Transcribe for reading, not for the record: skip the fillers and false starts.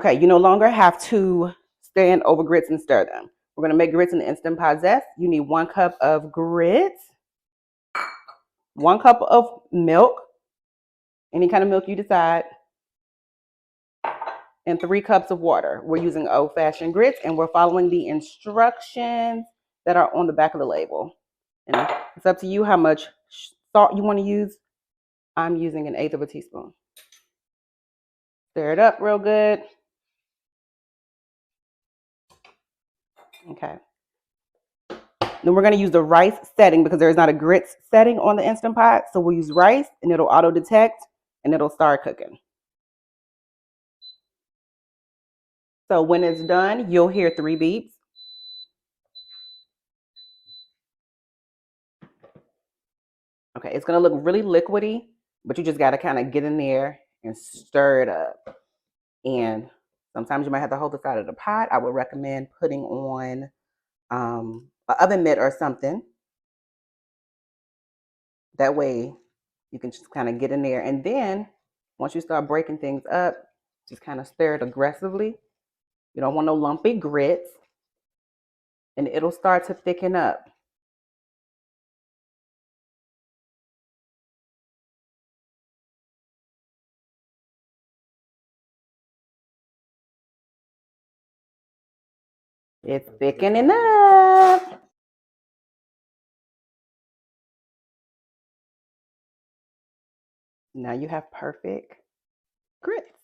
Okay, you no longer have to stand over grits and stir them. We're gonna make grits in the Instant Pot Zest. You need 1 cup of grits, 1 cup of milk, any kind of milk you decide, and 3 cups of water. We're using old-fashioned grits and we're following the instructions that are on the back of the label. And it's up to you how much salt you want to use. I'm using 1/8 of a teaspoon. Stir it up real good. Okay. Then we're going to use the rice setting because there's not a grits setting on the Instant Pot. So we'll use rice and it'll auto detect and it'll start cooking. So when it's done, you'll hear 3 beeps. Okay, it's going to look really liquidy, but you just got to kind of get in there and stir it up. And sometimes you might have to hold the side of the pot. I would recommend putting on an oven mitt or something. That way you can just kind of get in there. And then once you start breaking things up, just kind of stir it aggressively. You don't want no lumpy grits. And it'll start to thicken up. It's thickening up. Now you have perfect grits.